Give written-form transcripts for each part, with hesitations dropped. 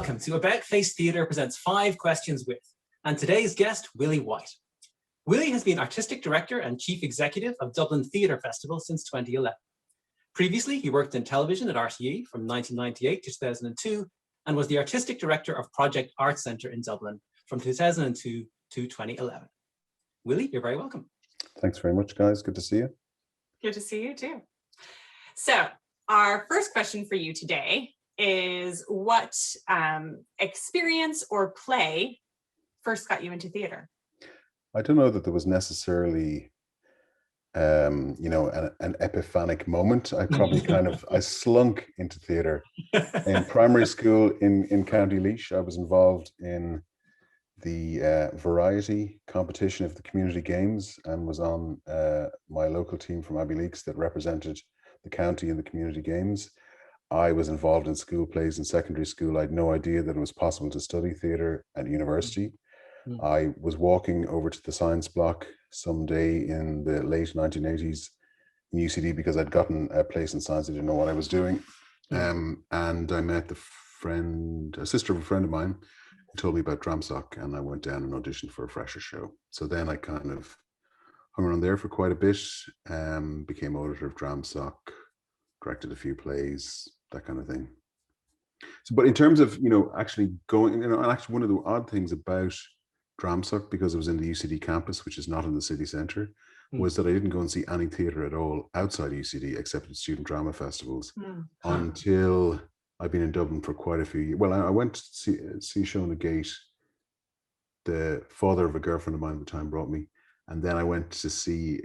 Welcome to AboutFACE Theatre presents 5 Questions With, and today's guest, Willie White. Willie has been Artistic Director and Chief Executive of Dublin Theatre Festival since 2011. Previously, he worked in television at RTE from 1998 to 2002, and was the Artistic Director of Project Arts Centre in Dublin from 2002 to 2011. Willie, you're very welcome. Thanks very much, guys. Good to see you. Good to see you too. So our first question for you today is what experience or play first got you into theatre? I don't know that there was necessarily, an epiphanic moment. I probably I slunk into theatre in primary school in County Laois. I was involved in the variety competition of the community games and was on my local team from AboutFACE that represented the county in the community games. I was involved in school plays in secondary school. I had no idea that it was possible to study theatre at university. I was walking over to the science block someday in the late 1980s in UCD because I'd gotten a place in science. I didn't know what I was doing. And I met a sister of a friend of mine who told me about Dramsoc, and I went down and auditioned for a fresher show. So then I kind of hung around there for quite a bit, became auditor of Dramsoc, directed a few plays, that kind of thing. So, but in terms of, actually going, and actually one of the odd things about Dramsoc, because it was in the UCD campus, which is not in the city centre, was that I didn't go and see any theatre at all outside UCD except at student drama festivals until I've been in Dublin for quite a few years. Well, I went to see a show on the Gate. The father of a girlfriend of mine at the time brought me, and then I went to see,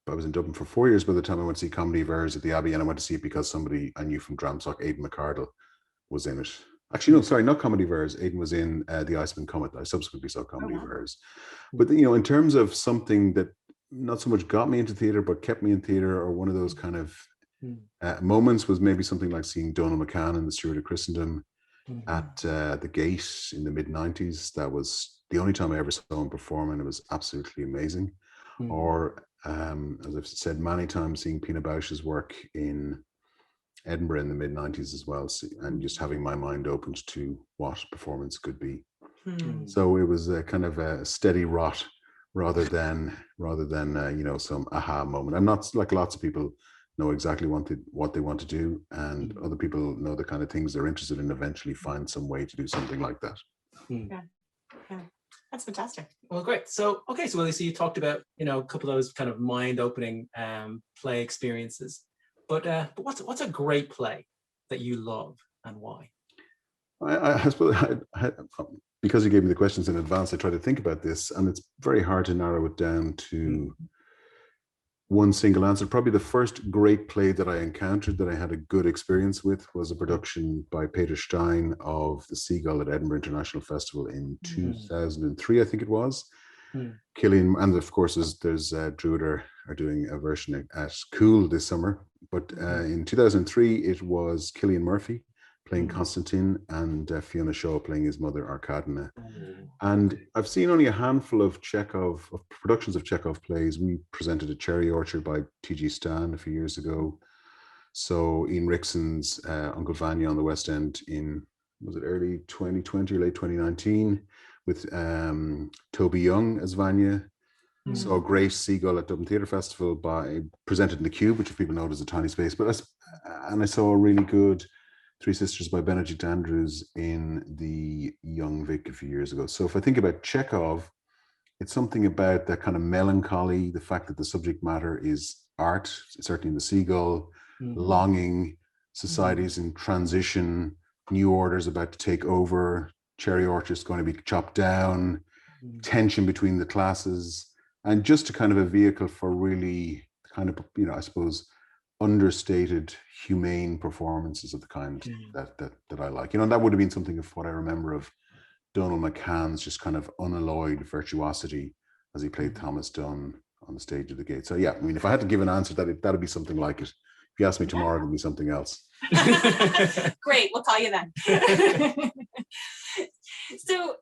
I was in Dublin for 4 years by the time I went to see Comedy Vers at the Abbey, and I went to see it because somebody I knew from Dramsoc, Aidan McCardle, was in it. Actually, no, sorry, not Comedy Vers. Aidan was in The Iceman Comet. I subsequently saw Comedy Vers. But, in terms of something that not so much got me into theatre, but kept me in theatre, or one of those kind of moments, was maybe something like seeing Donal McCann in The Steward of Christendom at the Gate in the mid-90s. That was the only time I ever saw him perform, and it was absolutely amazing. Or, as I've said many times, seeing Pina Bausch's work in Edinburgh in the mid-90s as well, and just having my mind opened to what performance could be. So it was a kind of a steady rot rather than some aha moment. I'm not, like lots of people know exactly what they want to do, and other people know the kind of things they're interested in, eventually find some way to do something like that. Yeah. That's fantastic. Well, great. So Willie, so you talked about, a couple of those kind of mind-opening play experiences. But what's a great play that you love, and why? I suppose because you gave me the questions in advance, I tried to think about this, and it's very hard to narrow it down to one single answer. Probably the first great play that I encountered that I had a good experience with was a production by Peter Stein of The Seagull at Edinburgh International Festival in 2003, I think it was. Cillian, and of course there's Druider are doing a version at Cool this summer, but in 2003 it was Cillian Murphy playing Constantine and Fiona Shaw playing his mother Arkadina. And I've seen only a handful of productions of Chekhov plays. We presented a Cherry Orchard by T.G. Stan a few years ago. So Ian Rickson's Uncle Vanya on the West End in, was it early 2020 or late 2019, with Toby Young as Vanya. So a great Seagull at Dublin Theatre Festival presented in the Cube, which if people know is a tiny space. But I saw a really good Three Sisters by Benedict Andrews in the Young Vic a few years ago. So if I think about Chekhov, it's something about that kind of melancholy, the fact that the subject matter is art, certainly in the Seagull, longing, societies in transition, new orders about to take over, cherry orchards going to be chopped down, tension between the classes, and just a kind of a vehicle for really kind of, I suppose, understated, humane performances of the kind that I like. That would have been something of what I remember of Donal McCann's just kind of unalloyed virtuosity as he played Thomas Dunn on the stage of the Gate. So yeah, if I had to give an answer, that'd be something like it. If you ask me tomorrow, it'll be something else. Great, we'll call you then. So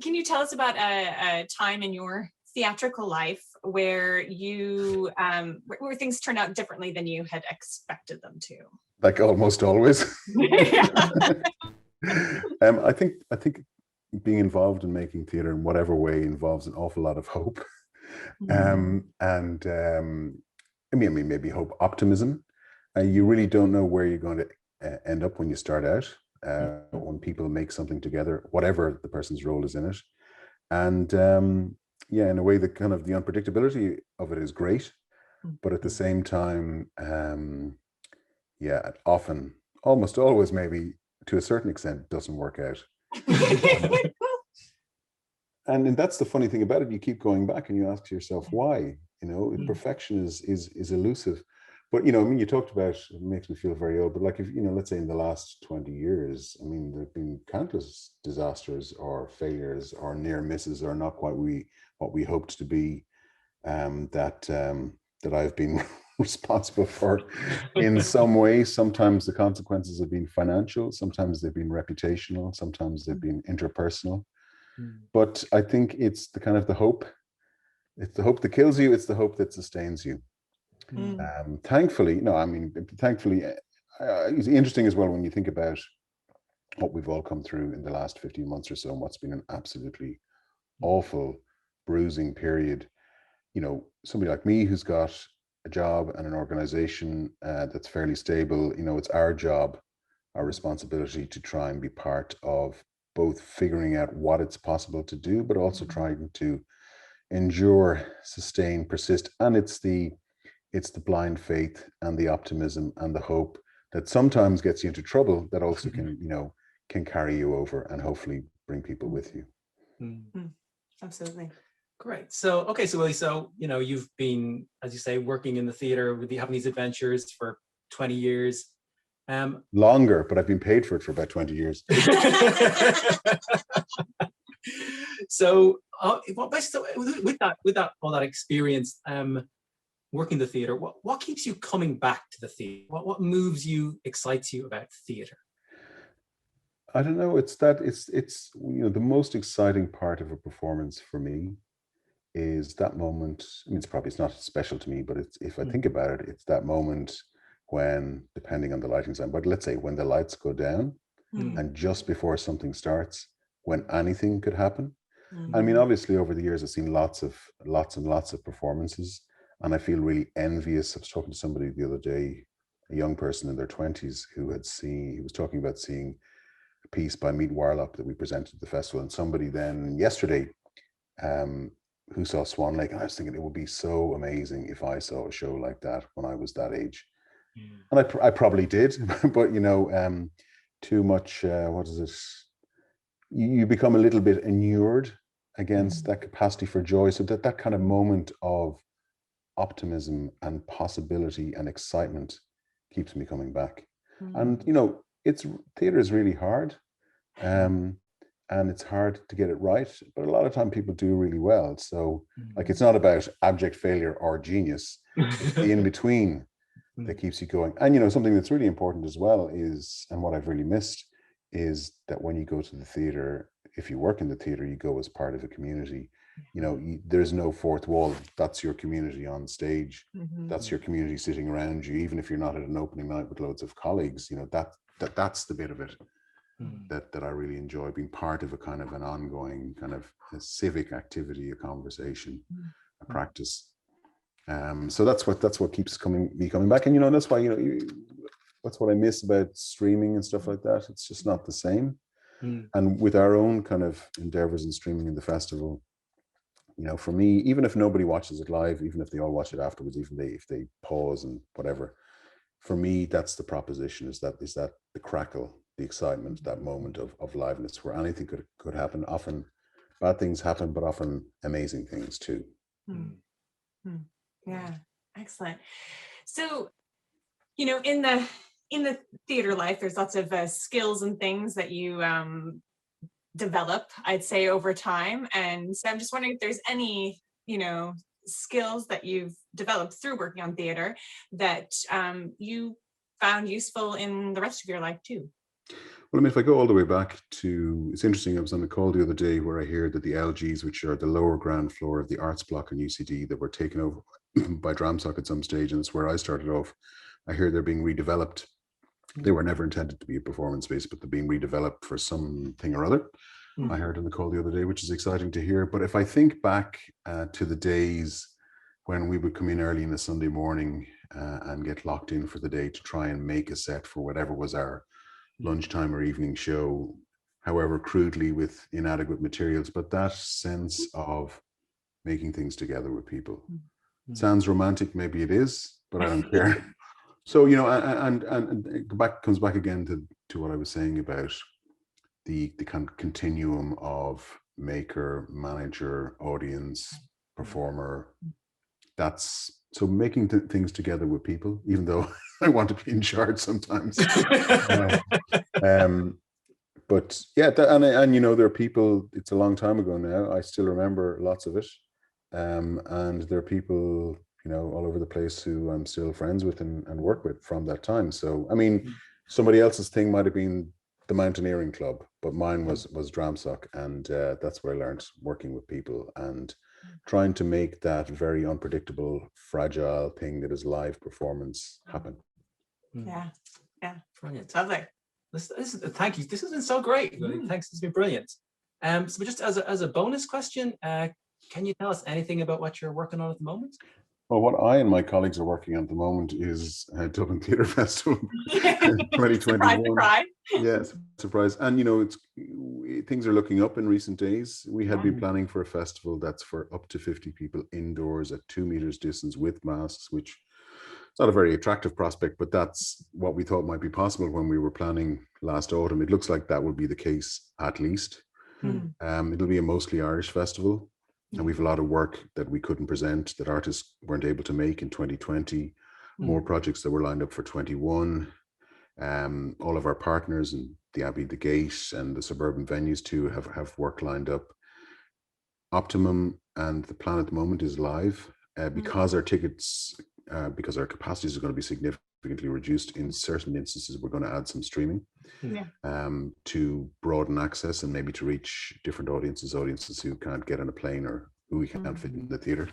can you tell us about a time in your theatrical life where you where things turned out differently than you had expected them to? Like almost always. I think being involved in making theatre in whatever way involves an awful lot of hope. I mean, maybe hope, optimism. You really don't know where you're going to end up when you start out, when people make something together, whatever the person's role is in it. And yeah, in a way, the kind of the unpredictability of it is great, but at the same time, yeah, often, almost always, maybe to a certain extent, doesn't work out. And that's the funny thing about it. You keep going back and you ask yourself why. You know, perfection is elusive. But, you know, I mean, you talked about, it makes me feel very old, but like, if, you know, let's say in the last 20 years, I mean, there've been countless disasters or failures or near misses or not quite what we hoped to be, that I've been responsible for in some way. Sometimes the consequences have been financial, sometimes they've been reputational, sometimes they've been interpersonal. But I think it's the kind of the hope. It's the hope that kills you. It's the hope that sustains you. Thankfully, no, I mean, thankfully, it's interesting as well when you think about what we've all come through in the last 15 months or so, and what's been an absolutely awful, bruising period. You know, somebody like me who's got a job and an organization that's fairly stable, you know, it's our job, our responsibility to try and be part of both figuring out what it's possible to do, but also trying to endure, sustain, persist. And it's the blind faith and the optimism and the hope that sometimes gets you into trouble that also can, you know, can carry you over and hopefully bring people with you. Absolutely. Great. So, okay, so Willie, so, you know, you've been, as you say, working in the theatre, having these adventures for 20 years. Longer, but I've been paid for it for about 20 years. So, with that all that experience, working the theatre, what keeps you coming back to the theatre? What moves you, excites you about theatre? I don't know. It's you know, the most exciting part of a performance for me is that moment. I mean, it's not special to me, but it's, if I think about it, it's that moment when, depending on the lighting design, but let's say when the lights go down and just before something starts, when anything could happen. I mean, obviously over the years, I've seen lots and lots of performances, and I feel really envious. I was talking to somebody the other day, a young person in their 20s he was talking about seeing a piece by Meet Warlock that we presented at the festival, and somebody then yesterday who saw Swan Lake, and I was thinking it would be so amazing if I saw a show like that when I was that age. And I probably did, but you know, too much, what is it? You become a little bit inured against that capacity for joy. So that kind of moment of optimism and possibility and excitement keeps me coming back. And, you know, theatre is really hard. And it's hard to get it right, but a lot of time people do really well. So like, it's not about abject failure or genius, it's the in-between that keeps you going. And, you know, something that's really important as well is, and what I've really missed, is that when you go to the theatre, if you work in the theatre, you go as part of a community. You know, there's no fourth wall. That's your community on stage. That's your community sitting around you. Even if you're not at an opening night with loads of colleagues, you know, that's the bit of it that I really enjoy, being part of a kind of an ongoing kind of a civic activity, a conversation, a practice. So that's what keeps me coming back. And, you know, that's why, you know, that's what I miss about streaming and stuff like that. It's just not the same. And with our own kind of endeavors in streaming in the festival, you know, for me, even if nobody watches it live, even if they all watch it afterwards, even if they pause and whatever, for me, that's the proposition, is that the crackle, the excitement, that moment of liveness where anything could happen. Often bad things happen, but often amazing things too. Yeah, excellent. So, you know, in the theater life, there's lots of skills and things that you develop, I'd say, over time. And so I'm just wondering if there's any, you know, skills that you've developed through working on theater that you found useful in the rest of your life too. Well, I mean, if I go all the way back to, it's interesting, I was on a call the other day where I heard that the LGs, which are the lower ground floor of the arts block in UCD, that were taken over by Dramsoc at some stage, and it's where I started off, I hear they're being redeveloped. They were never intended to be a performance space, but they're being redeveloped for something or other. I heard on the call the other day, which is exciting to hear. But if I think back to the days when we would come in early on a Sunday morning and get locked in for the day to try and make a set for whatever was our lunchtime or evening show, however crudely with inadequate materials, but that sense of making things together with people. Sounds romantic, maybe it is, but I don't care. So, you know, and it comes back again to what I was saying about the kind of continuum of maker, manager, audience, performer. That's so making things together with people, even though I want to be in charge sometimes. But yeah, and you know, there are people, it's a long time ago now, I still remember lots of it. And there are people, you know, all over the place who I'm still friends with and work with from that time. So, I mean, somebody else's thing might have been the mountaineering club, but mine was Dramsock, and that's where I learned working with people and trying to make that very unpredictable, fragile thing that is live performance happen. Yeah, Brilliant. lovely. Thank you. This has been so great. Thanks. It's been brilliant. So just as a bonus question, can you tell us anything about what you're working on at the moment? Well, what I and my colleagues are working on at the moment is Dublin Theatre Festival 2021. Surprise. Yes, surprise. And you know, things are looking up in recent days. We had been planning for a festival that's for up to 50 people indoors at 2 meters distance with masks, which is not a very attractive prospect, but that's what we thought might be possible when we were planning last autumn. It looks like that will be the case at least. It'll be a mostly Irish festival. And we've a lot of work that we couldn't present, that artists weren't able to make in 2020, more projects that were lined up for 21. All of our partners and the Abbey, the Gate, and the suburban venues too have work lined up. Optimum and the Plan at the moment is live because our tickets, because our capacities are going to be significantly reduced. In certain instances, we're going to add some streaming to broaden access and maybe to reach different audiences who can't get on a plane or who we can't fit in the theatre.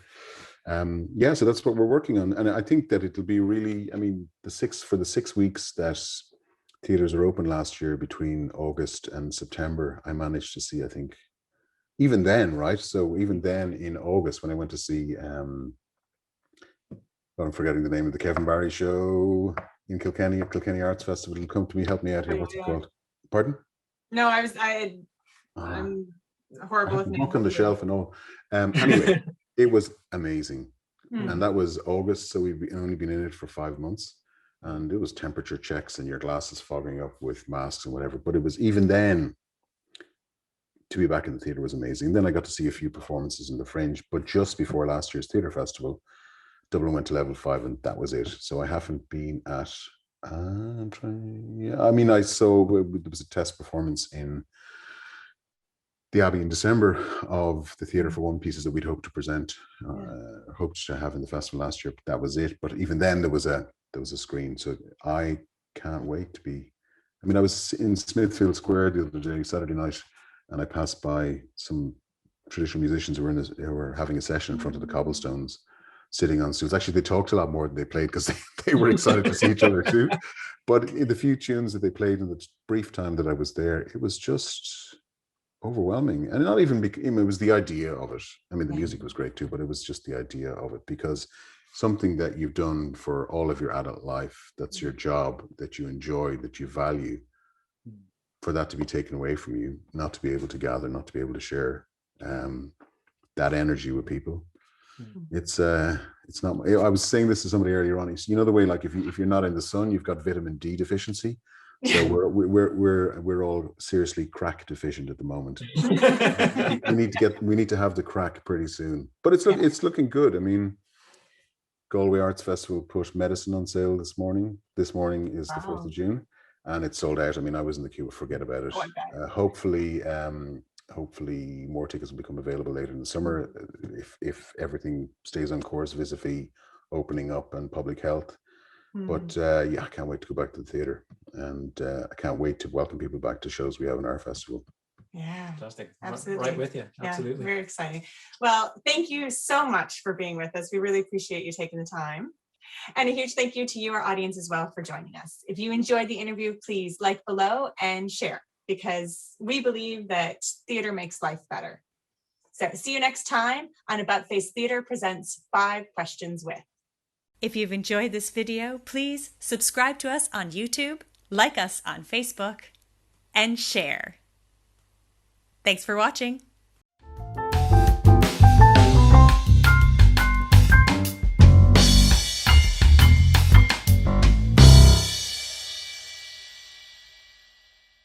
So that's what we're working on, and I think that it'll be really, I mean, for the 6 weeks that theatres are open last year between August and September, I managed to see, I think, even then, right? So even then in August when I went to see I'm forgetting the name of the Kevin Barry show in Kilkenny at Kilkenny Arts Festival. It'll come to me, help me out here. What's it called? Pardon? No, I'm horrible with names. Book on the shelf and all. Anyway, it was amazing. And that was August, so we've only been in it for 5 months. And it was temperature checks and your glasses fogging up with masks and whatever. But it was, even then, to be back in the theatre was amazing. Then I got to see a few performances in the Fringe, but just before last year's theatre festival, Dublin went to level 5 and that was it. So I haven't been at, I saw there was a test performance in the Abbey in December of the Theatre for One pieces that we'd hoped to present, hoped to have in the festival last year, but that was it. But even then there was a screen. So I can't wait to be, I mean, I was in Smithfield Square the other day, Saturday night, and I passed by some traditional musicians who were having a session in front of the cobblestones, sitting on stools. Actually, they talked a lot more than they played because they were excited to see each other too. But in the few tunes that they played in the brief time that I was there, it was just overwhelming. And not even, it was the idea of it. I mean, the music was great too, but it was just the idea of it, because something that you've done for all of your adult life, that's your job, that you enjoy, that you value, for that to be taken away from you, not to be able to gather, not to be able to share that energy with people. It's not. I was saying this to somebody earlier on. You know the way, like if you're not in the sun, you've got vitamin D deficiency. So we're all seriously crack deficient at the moment. we need to have the crack pretty soon. But it's looking good. I mean, Galway Arts Festival put medicine on sale this morning. This morning is the 4th of June, and it's sold out. I mean, I was in the queue. Forget about it. Hopefully more tickets will become available later in the summer if everything stays on course vis-a-vis opening up and public health. But I can't wait to go back to the theatre, and I can't wait to welcome people back to shows we have in our festival. Yeah, fantastic. Absolutely. Right with you. Absolutely. Very exciting. Well, thank you so much for being with us. We really appreciate you taking the time. And a huge thank you to you, our audience, as well, for joining us. If you enjoyed the interview, please like below and share, because we believe that theater makes life better. So see you next time on About Face Theater presents 5 Questions With. If you've enjoyed this video, please subscribe to us on YouTube, like us on Facebook, and share. Thanks for watching.